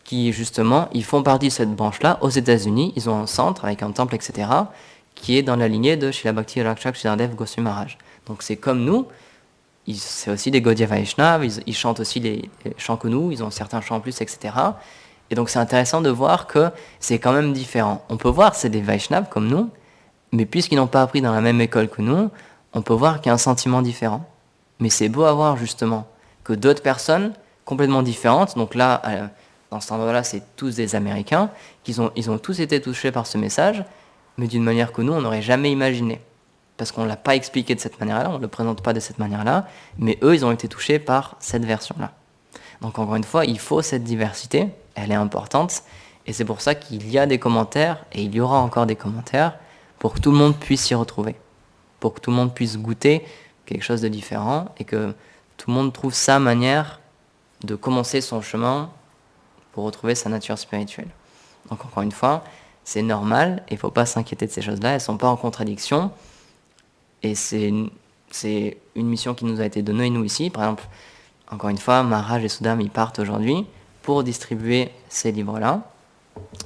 qui justement, ils font partie de cette branche-là. Aux États-Unis, ils ont un centre avec un temple, etc., qui est dans la lignée de Srila Bhakti Rakshak Sridharadev Goswami Maharaj. Donc c'est comme nous, c'est aussi des Gaudiya Vaishnava, ils chantent aussi les chants que nous, ils ont certains chants en plus, etc. Et donc c'est intéressant de voir que c'est quand même différent. On peut voir c'est des Vaishnavas comme nous, mais puisqu'ils n'ont pas appris dans la même école que nous, on peut voir qu'il y a un sentiment différent. Mais c'est beau à voir justement que d'autres personnes complètement différentes, donc là, dans cet endroit-là, c'est tous des Américains, ils ont tous été touchés par ce message, mais d'une manière que nous, on n'aurait jamais imaginé. Parce qu'on ne l'a pas expliqué de cette manière-là, on ne le présente pas de cette manière-là, mais eux, ils ont été touchés par cette version-là. Donc encore une fois, il faut cette diversité, elle est importante, et c'est pour ça qu'il y a des commentaires, et il y aura encore des commentaires, pour que tout le monde puisse s'y retrouver, pour que tout le monde puisse goûter quelque chose de différent, et que tout le monde trouve sa manière de commencer son chemin pour retrouver sa nature spirituelle. Donc encore une fois, c'est normal, et il ne faut pas s'inquiéter de ces choses-là, elles ne sont pas en contradiction, et c'est une mission qui nous a été donnée, nous ici. Par exemple, encore une fois, Maharaj et Sudam, ils partent aujourd'hui pour distribuer ces livres-là.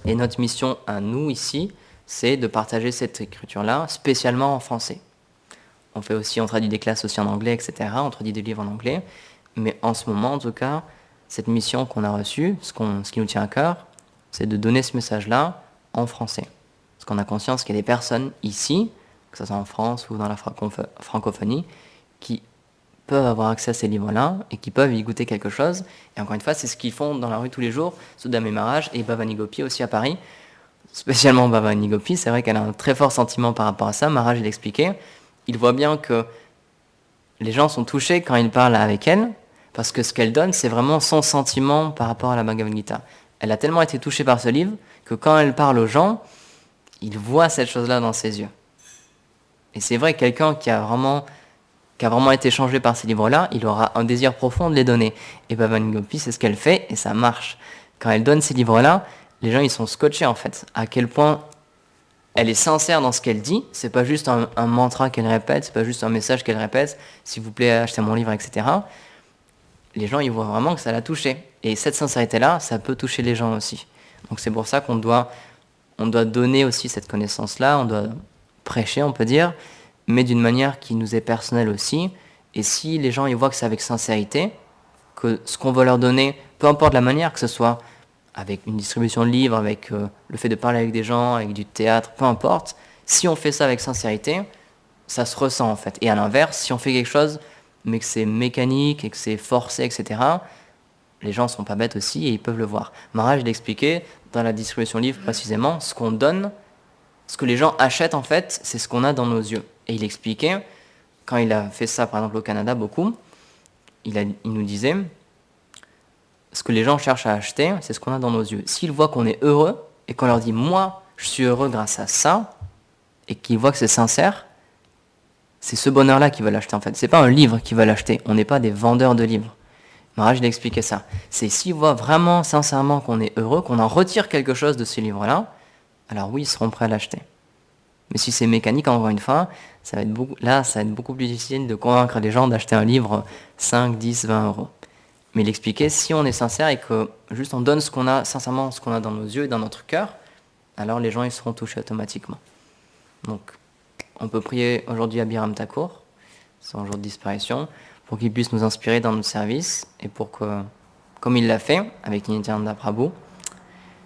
Et notre mission à nous ici, c'est de partager cette écriture-là, spécialement en français. On traduit des classes aussi en anglais, etc. On traduit des livres en anglais. Mais en ce moment, en tout cas, cette mission qu'on a reçue, ce qui nous tient à cœur, c'est de donner ce message-là en français. Parce qu'on a conscience qu'il y a des personnes ici, que ce soit en France ou dans la francophonie, qui peuvent avoir accès à ces livres-là et qui peuvent y goûter quelque chose. Et encore une fois, c'est ce qu'ils font dans la rue tous les jours, Sudam et Maharaj et Bhavani Gopi aussi à Paris. Spécialement Bhavani Gopi, c'est vrai qu'elle a un très fort sentiment par rapport à ça. Maharaj l'expliquait. Il voit bien que les gens sont touchés quand il parle avec elle, parce que ce qu'elle donne, c'est vraiment son sentiment par rapport à la Bhagavad Gita. Elle a tellement été touchée par ce livre que quand elle parle aux gens, il voit cette chose-là dans ses yeux. Et c'est vrai, quelqu'un qui a vraiment été changé par ces livres-là, il aura un désir profond de les donner. Et Bhavani Gopi, c'est ce qu'elle fait, et ça marche. Quand elle donne ces livres-là, les gens ils sont scotchés en fait, à quel point elle est sincère dans ce qu'elle dit, c'est pas juste un mantra qu'elle répète, c'est pas juste un message qu'elle répète, s'il vous plaît, achetez mon livre, etc. Les gens ils voient vraiment que ça l'a touché. Et cette sincérité-là, ça peut toucher les gens aussi. Donc c'est pour ça qu'on doit donner aussi cette connaissance-là, on doit prêcher, on peut dire, mais d'une manière qui nous est personnelle aussi. Et si les gens ils voient que c'est avec sincérité, que ce qu'on va leur donner, peu importe la manière, que ce soit avec une distribution de livres, avec le fait de parler avec des gens, avec du théâtre, peu importe, si on fait ça avec sincérité, ça se ressent en fait. Et à l'inverse, si on fait quelque chose, mais que c'est mécanique et que c'est forcé, etc., les gens ne sont pas bêtes aussi et ils peuvent le voir. Maharaj l'expliquait dans la distribution de livres précisément, ce qu'on donne, ce que les gens achètent en fait, c'est ce qu'on a dans nos yeux. Et il expliquait, quand il a fait ça par exemple au Canada beaucoup, il nous disait, ce que les gens cherchent à acheter, c'est ce qu'on a dans nos yeux. S'ils voient qu'on est heureux et qu'on leur dit, moi, je suis heureux grâce à ça, et qu'ils voient que c'est sincère, c'est ce bonheur-là qu'ils veulent acheter en fait. C'est pas un livre qu'ils veulent acheter. On n'est pas des vendeurs de livres. Maharaj il expliquait ça. C'est s'ils voient vraiment, sincèrement qu'on est heureux, qu'on en retire quelque chose de ces livres-là, alors oui, ils seront prêts à l'acheter. Mais si c'est mécanique, encore une fois, ça va être beaucoup plus difficile de convaincre les gens d'acheter un livre 5, 10, 20 euros. Mais il expliquait, si on est sincère et que juste on donne ce qu'on a, sincèrement ce qu'on a dans nos yeux et dans notre cœur, alors les gens ils seront touchés automatiquement. Donc, on peut prier aujourd'hui à Biram Thakur, son jour de disparition, pour qu'il puisse nous inspirer dans notre service et pour que, comme il l'a fait avec Nityananda Prabhu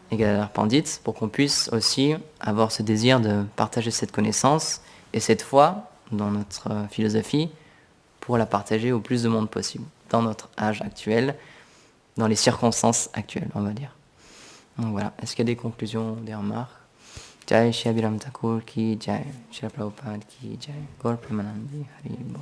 et Gadadhar Pandit, pour qu'on puisse aussi avoir ce désir de partager cette connaissance et cette foi dans notre philosophie pour la partager au plus de monde possible, dans notre âge actuel, dans les circonstances actuelles, on va dire. Donc voilà, est-ce qu'il y a des conclusions, des remarques? Jai Shri Abhiram Thakur ki Jai, Shri Prabhupada ki Jai, Gaur Premanandi Hari Bol.